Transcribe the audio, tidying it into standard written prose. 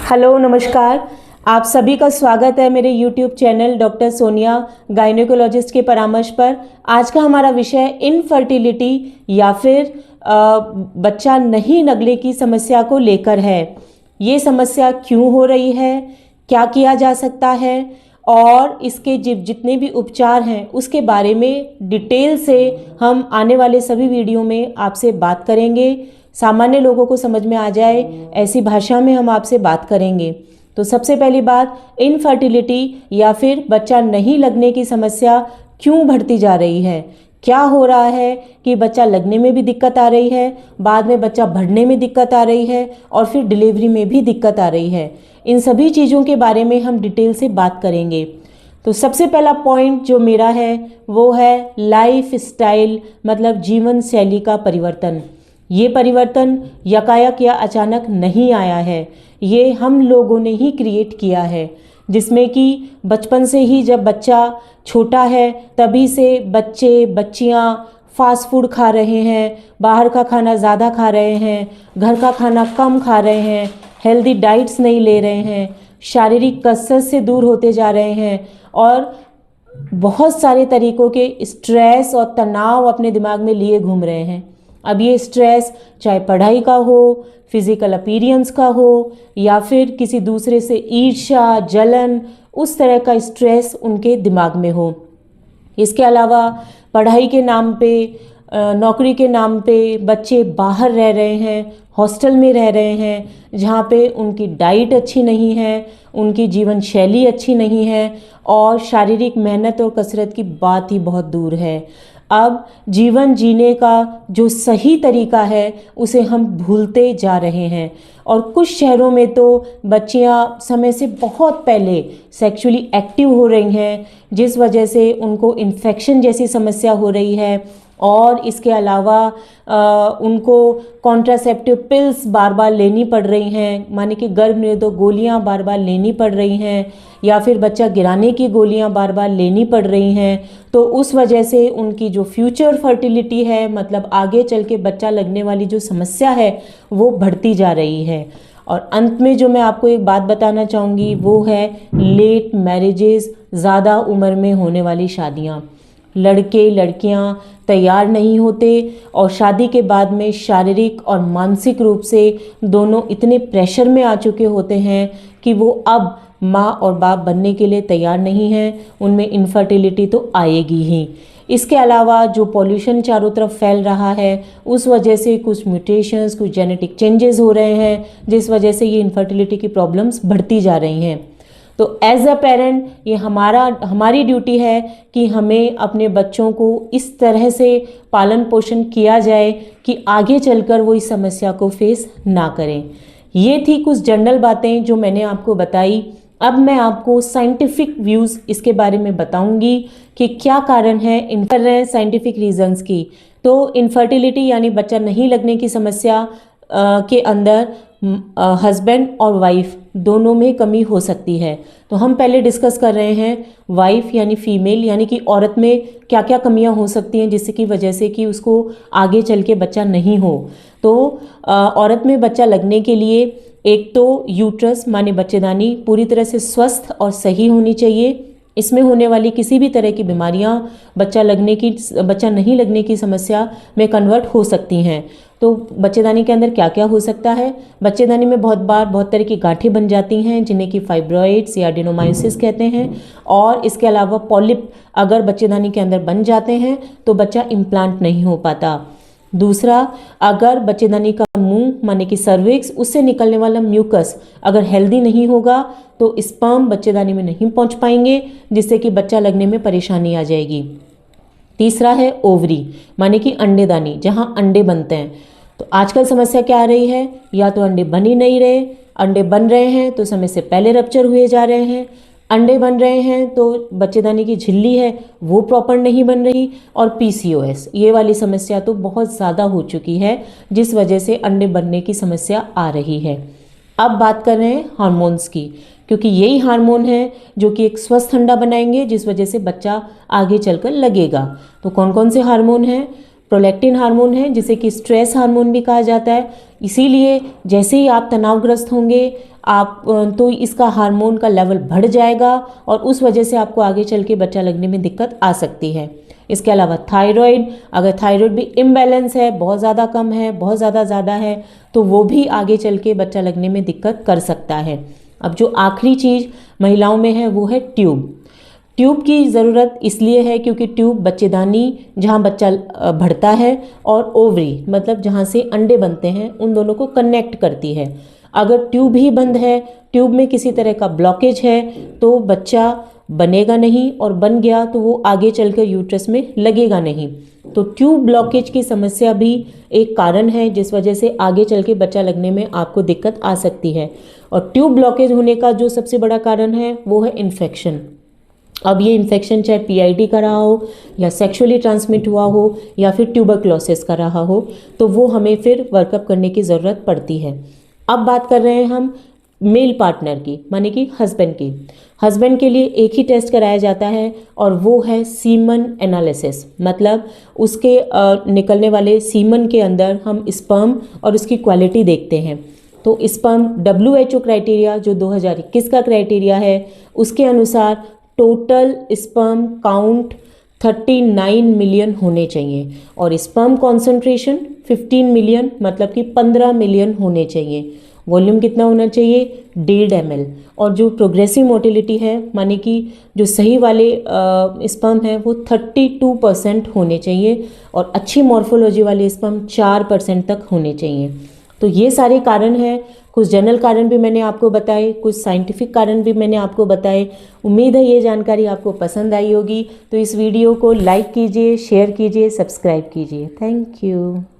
Hello नमस्कार। आप सभी का स्वागत है मेरे YouTube channel doctor Sonia gynaecologist के परामर्श पर। आज का हमारा विषय इनफर्टिलिटी या फिर बच्चा नहीं लगने की समस्या को लेकर है। ये समस्या क्यों हो रही है, क्या किया जा सकता है और इसके जितने भी उपचार हैं उसके बारे में डिटेल से हम आने वाले सभी वीडियो में आपसे बात करेंगे। सामान्य लोगों को समझ में आ जाए ऐसी भाषा में हम आपसे बात करेंगे। तो सबसे पहली बात, इनफर्टिलिटी या फिर बच्चा नहीं लगने की समस्या क्यों बढ़ती जा रही है। क्या हो रहा है कि बच्चा लगने में भी दिक्कत आ रही है, बाद में बच्चा बढ़ने में दिक्कत आ रही है और फिर डिलीवरी में भी दिक्कत आ रही है। इन सभी चीज़ों के बारे में हम डिटेल से बात करेंगे। तो सबसे पहला पॉइंट जो मेरा है वो है लाइफ स्टाइल, मतलब जीवन शैली का परिवर्तन। ये परिवर्तन यकायक या अचानक नहीं आया है, ये हम लोगों ने ही क्रिएट किया है, जिसमें कि बचपन से ही जब बच्चा छोटा है तभी से बच्चियाँ फास्ट फूड खा रहे हैं, बाहर का खाना ज़्यादा खा रहे हैं, घर का खाना कम खा रहे हैं, हेल्दी डाइट्स नहीं ले रहे हैं, शारीरिक कसरत से दूर होते जा रहे हैं और बहुत सारे तरीक़ों के स्ट्रेस और तनाव अपने दिमाग में लिए घूम रहे हैं। अब ये स्ट्रेस चाहे पढ़ाई का हो, फिज़िकल अपीयरेंस का हो या फिर किसी दूसरे से ईर्ष्या, जलन, उस तरह का स्ट्रेस उनके दिमाग में हो। इसके अलावा पढ़ाई के नाम पे, नौकरी के नाम पे बच्चे बाहर रह रहे हैं, हॉस्टल में रह रहे हैं, जहाँ पे उनकी डाइट अच्छी नहीं है, उनकी जीवन शैली अच्छी नहीं है और शारीरिक मेहनत और कसरत की बात ही बहुत दूर है। अब जीवन जीने का जो सही तरीका है उसे हम भूलते जा रहे हैं और कुछ शहरों में तो बच्चियां समय से बहुत पहले सेक्सुअली एक्टिव हो रही हैं, जिस वजह से उनको इन्फेक्शन जैसी समस्या हो रही है और इसके अलावा उनको कॉन्ट्रासेप्टिव पिल्स बार बार लेनी पड़ रही हैं, माने कि गर्भ निरोधक गोलियां बार बार लेनी पड़ रही हैं या फिर बच्चा गिराने की गोलियां बार बार लेनी पड़ रही हैं। तो उस वजह से उनकी जो फ्यूचर फर्टिलिटी है, मतलब आगे चल के बच्चा लगने वाली जो समस्या है वो बढ़ती जा रही है। और अंत में जो मैं आपको एक बात बताना चाहूँगी वो है लेट मैरिजेस, ज़्यादा उम्र में होने वाली शादियाँ। लड़के लड़कियां तैयार नहीं होते और शादी के बाद में शारीरिक और मानसिक रूप से दोनों इतने प्रेशर में आ चुके होते हैं कि वो अब माँ और बाप बनने के लिए तैयार नहीं हैं। उनमें इनफर्टिलिटी तो आएगी ही। इसके अलावा जो पॉल्यूशन चारों तरफ फैल रहा है उस वजह से कुछ म्यूटेशंस, कुछ जेनेटिक चेंजेस हो रहे हैं, जिस वजह से ये इनफर्टिलिटी की प्रॉब्लम्स बढ़ती जा रही हैं। तो एज अ पेरेंट ये हमारी ड्यूटी है कि हमें अपने बच्चों को इस तरह से पालन पोषण किया जाए कि आगे चलकर वो इस समस्या को फेस ना करें। ये थी कुछ जनरल बातें जो मैंने आपको बताई। अब मैं आपको साइंटिफिक व्यूज़ इसके बारे में बताऊंगी कि क्या कारण है साइंटिफिक रीजंस की। तो इनफर्टिलिटी यानी बच्चा नहीं लगने की समस्या के अंदर हस्बैंड और वाइफ दोनों में कमी हो सकती है। तो हम पहले डिस्कस कर रहे हैं वाइफ यानी फीमेल, यानी कि औरत में क्या क्या कमियां हो सकती हैं जिसकी वजह से कि उसको आगे चल के बच्चा नहीं हो। तो औरत में बच्चा लगने के लिए एक तो यूट्रस माने बच्चेदानी पूरी तरह से स्वस्थ और सही होनी चाहिए। इसमें होने वाली किसी भी तरह की बीमारियां बच्चा नहीं लगने की समस्या में कन्वर्ट हो सकती हैं। तो बच्चेदानी के अंदर क्या क्या हो सकता है। बच्चेदानी में बहुत तरह की गांठें बन जाती हैं जिन्हें कि फाइब्रॉइड्स या एडेनोमायोसिस कहते हैं। और इसके अलावा पॉलिप अगर बच्चेदानी के अंदर बन जाते हैं तो बच्चा इम्प्लांट नहीं हो पाता। दूसरा, अगर बच्चेदानी का मुंह माने कि सर्विक्स, उससे निकलने वाला म्यूकस अगर हेल्दी नहीं होगा तो स्पर्म बच्चेदानी में नहीं पहुंच पाएंगे, जिससे कि बच्चा लगने में परेशानी आ जाएगी। तीसरा है ओवरी माने कि अंडेदानी, जहां अंडे बनते हैं। तो आजकल समस्या क्या आ रही है, या तो अंडे बन ही नहीं रहे, अंडे बन रहे हैं तो समय से पहले रप्चर हुए जा रहे हैं, अंडे बन रहे हैं तो बच्चेदानी की झिल्ली है वो प्रॉपर नहीं बन रही, और पीसीओएस ये वाली समस्या तो बहुत ज़्यादा हो चुकी है, जिस वजह से अंडे बनने की समस्या आ रही है। अब बात कर रहे हैं हार्मोन्स की, क्योंकि यही हार्मोन है जो कि एक स्वस्थ अंडा बनाएंगे जिस वजह से बच्चा आगे चलकर लगेगा। तो कौन कौन से हार्मोन हैं? प्रोलैक्टिन हार्मोन है जिसे कि स्ट्रेस हार्मोन भी कहा जाता है, इसीलिए जैसे ही आप तनावग्रस्त होंगे आप तो इसका हार्मोन का लेवल बढ़ जाएगा और उस वजह से आपको आगे चल के बच्चा लगने में दिक्कत आ सकती है। इसके अलावा थायराइड, अगर थायराइड भी इम्बैलेंस है, बहुत ज़्यादा कम है, बहुत ज़्यादा है, तो वो भी आगे चल के बच्चा लगने में दिक्कत कर सकता है। अब जो आखिरी चीज़ महिलाओं में है वो है ट्यूब। ट्यूब की ज़रूरत इसलिए है क्योंकि ट्यूब बच्चेदानी जहाँ बच्चा बढ़ता है और ओवरी मतलब जहाँ से अंडे बनते हैं उन दोनों को कनेक्ट करती है। अगर ट्यूब ही बंद है, ट्यूब में किसी तरह का ब्लॉकेज है, तो बच्चा बनेगा नहीं और बन गया तो वो आगे चलकर यूट्रस में लगेगा नहीं। तो ट्यूब ब्लॉकेज की समस्या भी एक कारण है जिस वजह से आगे चल के बच्चा लगने में आपको दिक्कत आ सकती है। और ट्यूब ब्लॉकेज होने का जो सबसे बड़ा कारण है वो है इन्फेक्शन। अब ये इन्फेक्शन चाहे पीआईडी का रहा हो या सेक्सुअली ट्रांसमिट हुआ हो या फिर ट्यूबरक्लोसिस का रहा हो, तो वो हमें फिर वर्कअप करने की ज़रूरत पड़ती है। अब बात कर रहे हैं हम मेल पार्टनर की, माने कि हस्बैंड की। हस्बैंड के लिए एक ही टेस्ट कराया जाता है और वो है सीमन एनालिसिस। मतलब उसके निकलने वाले सीमन के अंदर हम स्पर्म और उसकी क्वालिटी देखते हैं। तो स्पर्म WHO क्राइटेरिया जो 2021 का क्राइटेरिया है उसके अनुसार टोटल स्पर्म काउंट 39 मिलियन होने चाहिए और स्पर्म कॉन्सेंट्रेशन 15 मिलियन मतलब कि 15 मिलियन होने चाहिए। वॉल्यूम कितना होना चाहिए? 1.5 ml। और जो प्रोग्रेसिव मोटिलिटी है माने कि जो सही वाले स्पर्म है वो 32% होने चाहिए और अच्छी मॉर्फोलॉजी वाले स्पर्म 4% तक होने चाहिए। तो ये सारे कारण हैं। कुछ जनरल कारण भी मैंने आपको बताए, कुछ साइंटिफिक कारण भी मैंने आपको बताए। उम्मीद है ये जानकारी आपको पसंद आई होगी। तो इस वीडियो को लाइक कीजिए, शेयर कीजिए, सब्सक्राइब कीजिए। Thank you.